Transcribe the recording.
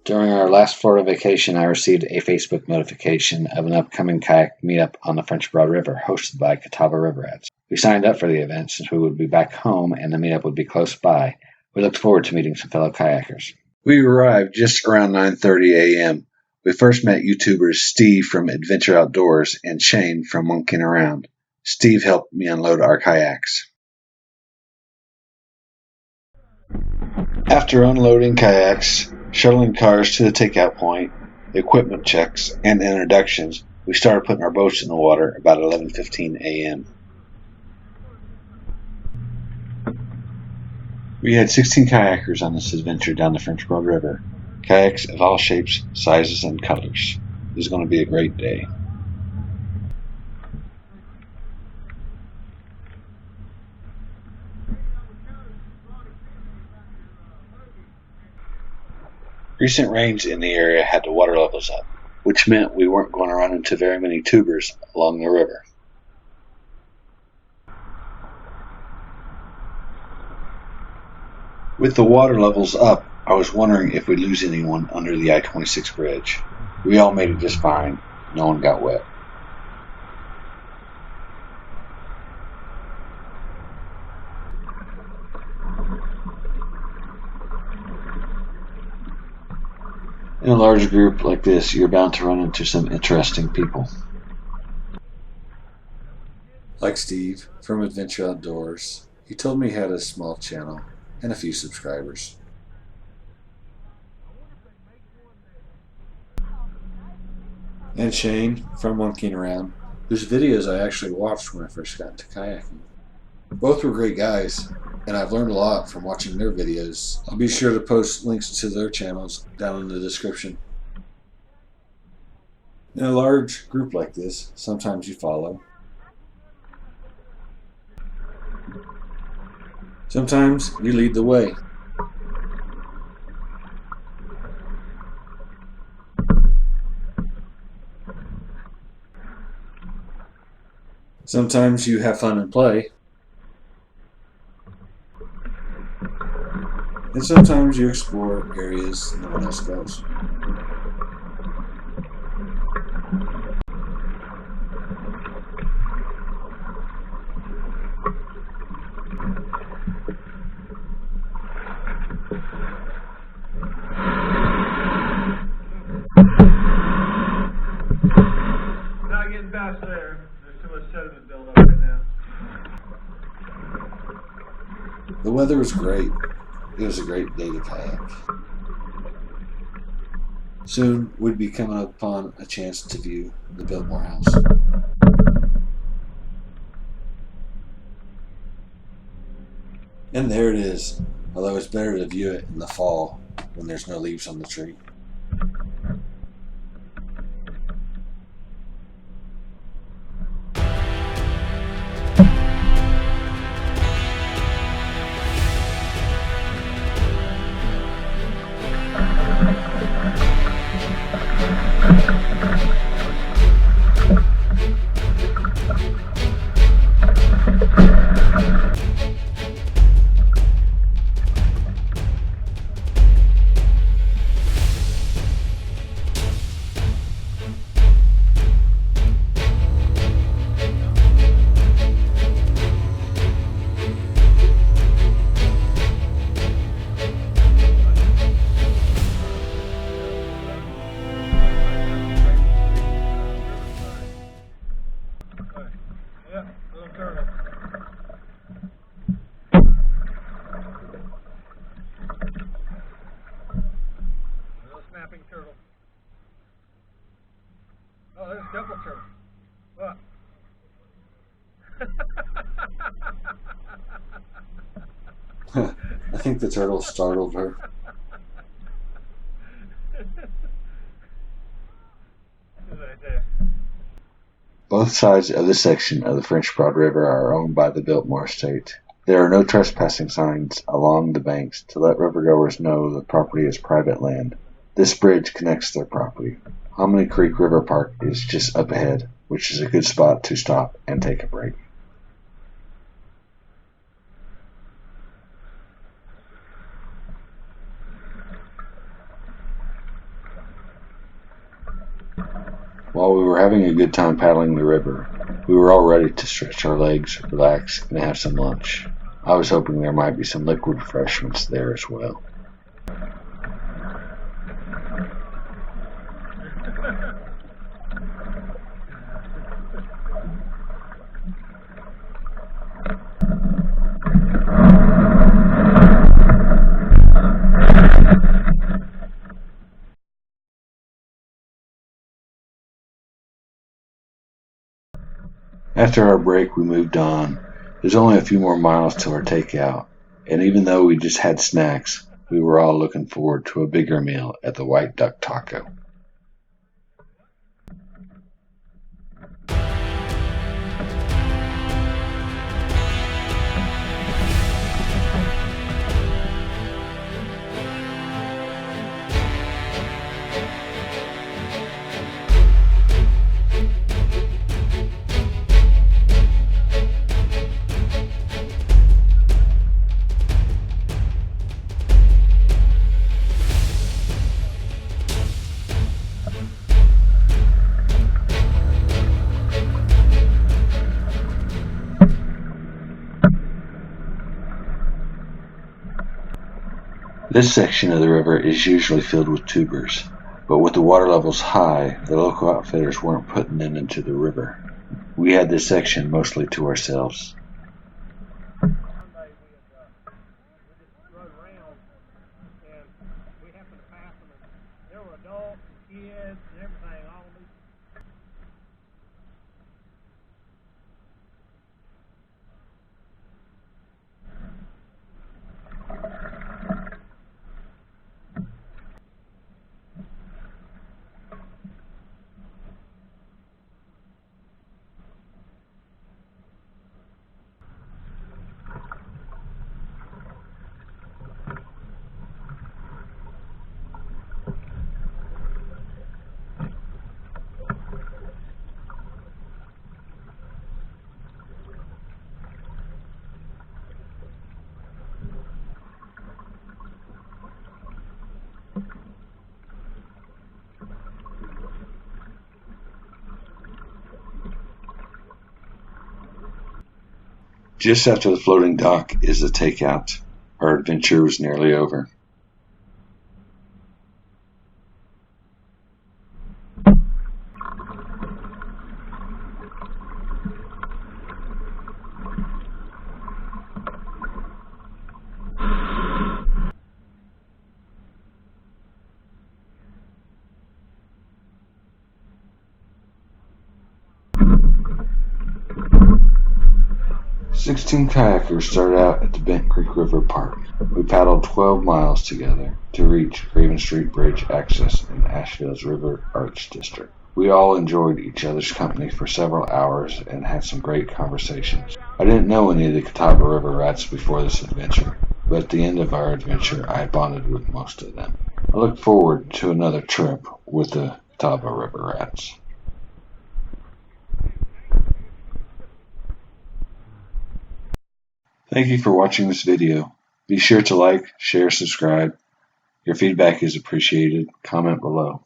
During our last Florida vacation, I received a Facebook notification of an upcoming kayak meetup on the French Broad River hosted by Catawba River Rats. We signed up for the event since we would be back home and the meetup would be close by. We looked forward to meeting some fellow kayakers. We arrived just around 9:30 a.m. We first met YouTubers Steve from Adventure Outdoors and Shane from Monkeying Around. Steve helped me unload our kayaks. After unloading kayaks, shuttling cars to the takeout point, equipment checks, and introductions, we started putting our boats in the water about 11:15 a.m. We had 16 kayakers on this adventure down the French Broad River. Kayaks of all shapes, sizes, and colors. It was going to be a great day. Recent rains in the area had the water levels up, which meant we weren't going to run into very many tubers along the river. With the water levels up, I was wondering if we'd lose anyone under the I-26 bridge. We all made it just fine. No one got wet. In a large group like this, you're bound to run into some interesting people. Like Steve from Adventure Outdoors, he told me he had a small channel and a few subscribers. And Shane from Monkeying Around, whose videos I actually watched when I first got into kayaking. Both were great guys, and I've learned a lot from watching their videos. I'll be sure to post links to their channels down in the description. In a large group like this, sometimes you follow. Sometimes you lead the way. Sometimes you have fun and play. And sometimes you explore areas no one else goes. Not getting past there. There's too much sediment built up right now. The weather was great. It was a great day to kayak. Soon we'd be coming upon a chance to view the Biltmore House. And there it is, although it's better to view it in the fall when there's no leaves on the tree. Yeah, little turtle. Little snapping turtle. Oh, there's a couple turtles. What? I think the turtle startled her. Right there. Both sides of this section of the French Broad River are owned by the Biltmore estate. There are no trespassing signs along the banks to let rivergoers know the property is private land. This bridge connects their property. Hominy Creek River Park is just up ahead, which is a good spot to stop and take a break. While we were having a good time paddling the river, we were all ready to stretch our legs, relax, and have some lunch. I was hoping there might be some liquid refreshments there as well. After our break, we moved on. There's only a few more miles to our takeout, and even though we just had snacks, we were all looking forward to a bigger meal at the White Duck Taco. This section of the river is usually filled with tubers, but with the water levels high, the local outfitters weren't putting them into the river. We had this section mostly to ourselves. One day we just rode around and we happened to pass them and there were adults and kids and everything all of these. Just after the floating dock is the takeout. Our adventure was nearly over. "16 kayakers started out at the Bent Creek River Park. We paddled 12 miles together to reach Craven Street Bridge access in Asheville's River Arts District. We all enjoyed each other's company for several hours and had some great conversations. I didn't know any of the Catawba River Rats before this adventure, but at the end of our adventure I bonded with most of them. I look forward to another trip with the Catawba River Rats." Thank you for watching this video. Be sure to like, share, subscribe. Your feedback is appreciated. Comment below.